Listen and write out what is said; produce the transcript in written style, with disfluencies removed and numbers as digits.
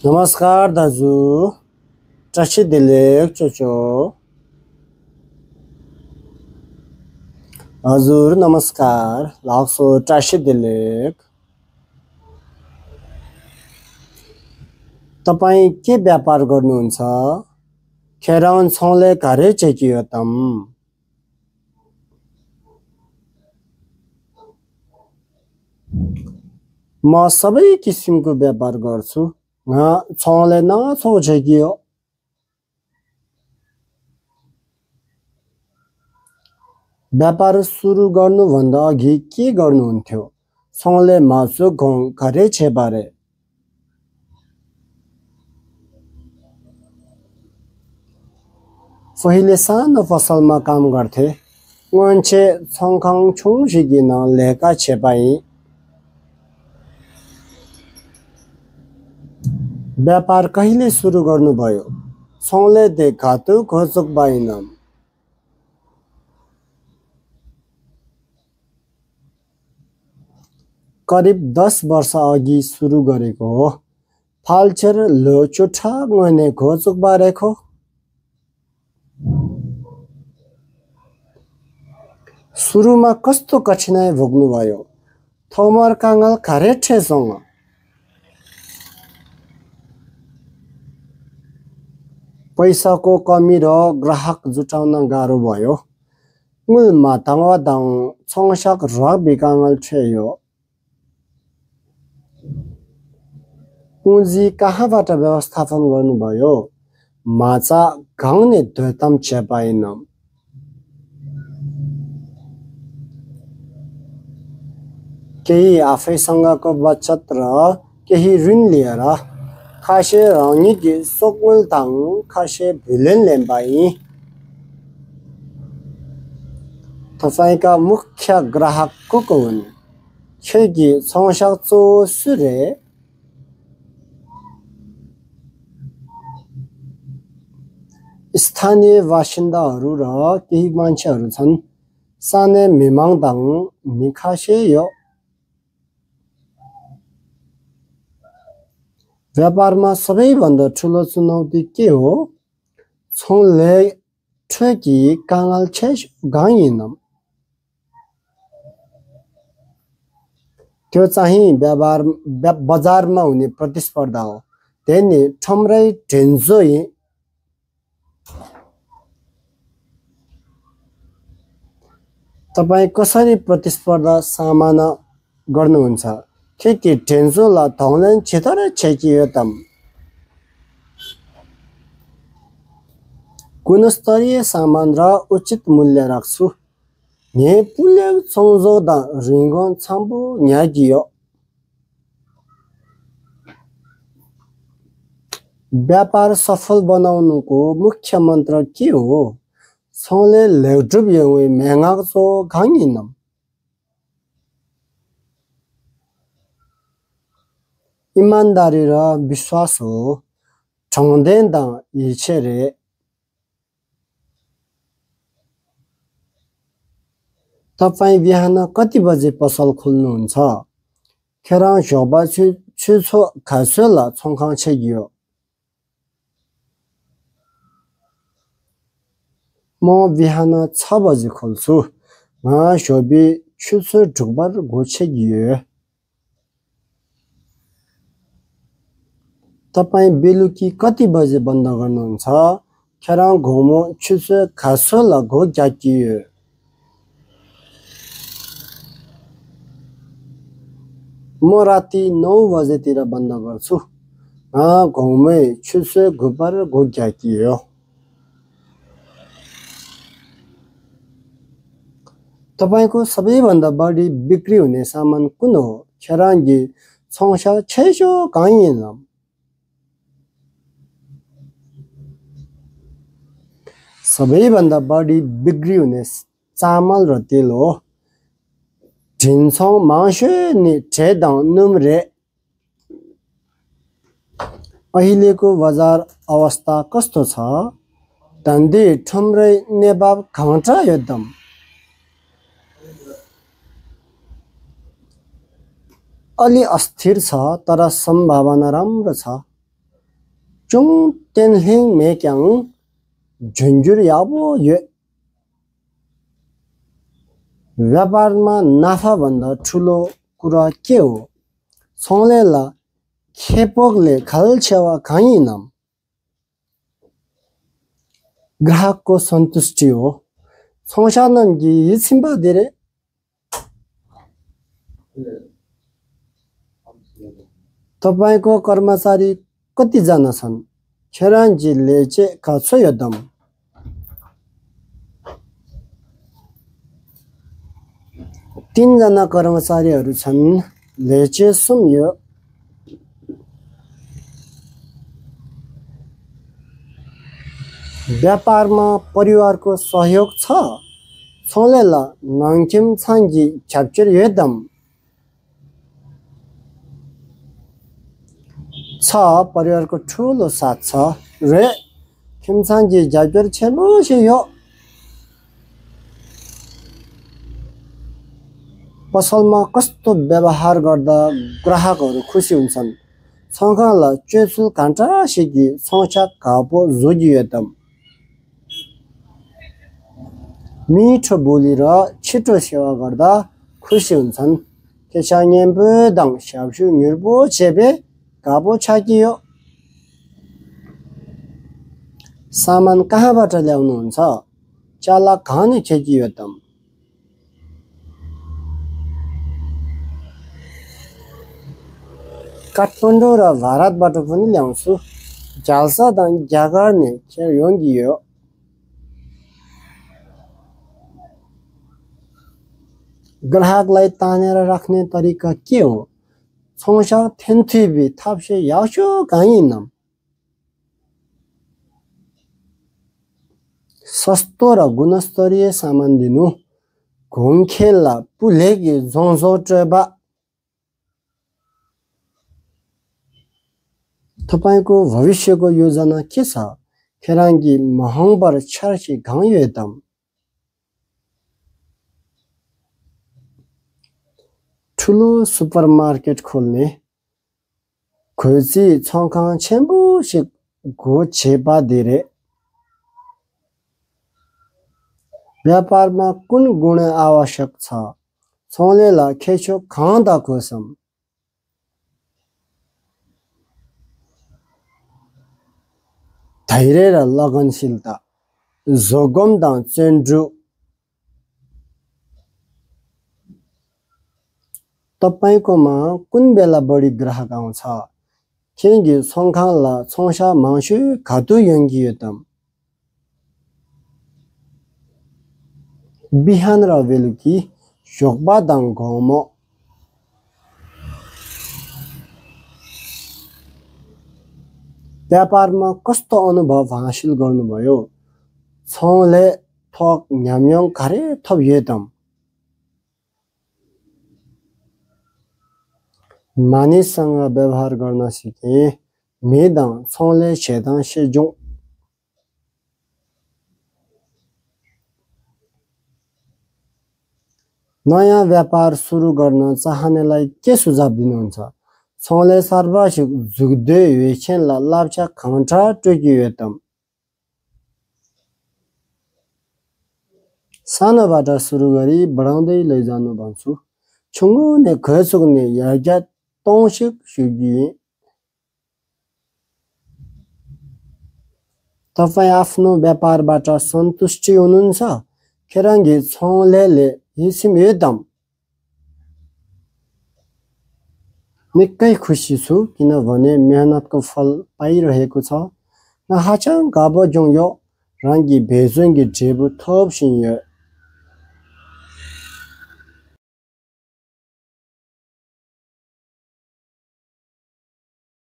नमस्कार दाजु trustee Dilaik Cho Cho हजुर नमस्कार लाग्छो ट्रस्टी दिलेक तपाईं के व्यापार गर्नुहुन्छ खेराउन छौले घरे चेकियो तम म सबै किसिमको व्यापार गर्छु छौले न छौ चेकियो व्यापार सुरु गर्नुभन्दा अघि के गर्नुहुन्थ्यो छौले मासु घरे छेबारे पहिले सानो पसलमा काम गर्थे मान्छे छङखाङ छुङ सिकिन लेखा छेपाई व्यापार कहिले सुरु गर्नुभयो छौले देखातु खोजुक बाइनम करिब 10 वर्ष अघि सुरु गरेको हो फाल्चेर लो चुठा गने खोजुक बारेको सुरुमा कस्तो कठिनाइ भोग्नुभयो थोमर काङ्गल खारेठेसँग पैसाको कमी र ग्राहक जुटाउन गाह्रो भयो मुल मातावा दाङ छङसाक र बिकाङ्गल थियो पुँजी कहाँबाट व्यवस्थापन गर्नुभयो माछा गाउने द्वैतम चेपाइन केही आफैसँगको बचत र केही ऋण लिएर खासे रङ्गी सोकमुल ताङ खासे भिलेन लेम्बाई तपाईँका मुख्य ग्राहक को हुन् खेगी छौसाक चो सुरे स्थानीय बासिन्दाहरू र केही मान्छेहरू छन् साने मिमाङदाङ मिखासे यो व्यापारमा सबैभन्दा ठुलो चुनौती के हो छौले ठेकी काङ्गाल छेस गाइनम त्यो चाहिँ बजारमा हुने प्रतिस्पर्धा हो त्यही ठम्रै ढेन्जोइ तपाईं कसरी प्रतिस्पर्धा सामना गर्नुहुन्छ के ढेन्जो ला धौलन छितरे छेकियो तम गुणस्तरीय सामान र उचित मूल्य राख्छु ने पुले सम्झौता रिङ्गन छाम्बु न्यागियो व्यापार सफल बनाउनुको मुख्य मन्त्र के हो छौले लेउडुब यङवे मेङाक चो गाङ्गिनम इमानदारी र विश्वास हो ठङदेन्दा इछेरे तपाईं बिहान कति बजे पसल खोल्नुहुन्छ खेरा झोबा छुछो खासोला छङखाङ छेगियो म बिहान 6 बजे खोल्छु शोबी छुछो ढुकबार घोछेगियो तपाईं बेलुकी कति बजे बन्द गर्नुहुन्छ खेरा घोमो छुछो खासोला घो ग्याकियो म राति 9 बजेतिर बन्द गर्छु घौमै छुछो घुपर घो ग्याकियो तपाईको सबैभन्दा बढी बिक्री हुने सामान कुन हो खेराङ्गी छौसा छेसो गाइएन सबैभन्दा बढी बिक्री हुने चामल र तेल हो ढिन्छौँ मासु नि ठेदाङ नुम्रे अहिलेको बजार अवस्था कस्तो छ धन्दी ठुम्रै नेबाब घाँटा योद्धम अलि अस्थिर छ तर सम्भावना राम्रो छ 좀 땐행 매경 जुन्जुर याबो यो व्यापारमा नाफा भन्दा ठुलो कुरा के हो सँगलेला खेपकले खालछेवा खाइनम ग्राहकको सन्तुष्टि हो संसाधन गि सिम्बा धेरै तपाईको कर्मचारी कति जना छन् खेरान्जीले चाहिँ काछो यदम 3 जना कर्मचारीहरू छन् लेचे सुम्यो व्यापारमा परिवारको सहयोग छ सोलेला नङकिम छाङजी च्याप्चर यदम छ परिवारको ठुलो साथ छ रे खिमसाङजी च्याप्चर छेलो यो पसलमा कस्तो व्यवहार गर्दा ग्राहकहरू खुसी हुन्छन् सँगला चेचु कान्टा सिगी सोचा कापो जोजियतम मिठो बोली र छिटो सेवा गर्दा खुसी हुन्छन् केसाङेम्बु दङ स्याबसु निर्बो छेबे कापो छाकियो सामान कहाँबाट ल्याउनुहुन्छ चाला खाने छेकियतम काठमाडौँ र भारतबाट पनि ल्याउँछु जालसा दाङ ज्यागर्ने खेर योङ्गियो ग्राहकलाई तानेर राख्ने तरिका के हो संसार थेन्थुबी थाप्से यासो गाइनम सस्तो र गुणस्तरीय सामान दिनु घुमखेला पुलेगी जोंजोटबा तपाईको भविष्यको योजना के छ खेराङ्गी महङबर छर्सी गाउँयतम ठुलो सुपरमार्केट खोल्ने खोजी छङखा छेम्बु से गो छेपा दिरे व्यापारमा कुन गुण आवश्यक छ सोलेला खेचो खाँदा कोसम धैर्य र लगनशीलता जोगमदा चेन्ड्रु तपाईकोमा कुन बेला बढी ग्राहक आउँछ किनकि संखाला संसा मासु खातु यङ्गियतम बिहान र बेलुकी जोगबादाङ गाउँमा व्यापारमा कस्तो अनुभव हासिल गर्नुभयो छौले थक न्याम्यङ खारे थप येतम मानिससँग व्यवहार गर्न सिके मेदाङ छौले छेदाङ सेजोङ नयाँ व्यापार सुरु गर्न चाहनेलाई के सुझाव दिनुहुन्छ छौले सर्वाधिक जुग्दै वेछेनला लाभचा खान्टा टोकियतम सानोबाट सुरु गरी बढाउँदै लैजानु भन्छु छुङ्गुने खसुग्ने याग्या तौसिक सुगी तपाई आफ्नो व्यापारबाट सन्तुष्टि हुनुहुन्छ खेराङ्गी छौलेले हिसिम एकदम निकै खुसी छु किनभने मेहनतको फल पाइरहेको छ न हाचाङ गाबो जोङ यो राङ्गी भेजुङ्गी जेबु थप सिङ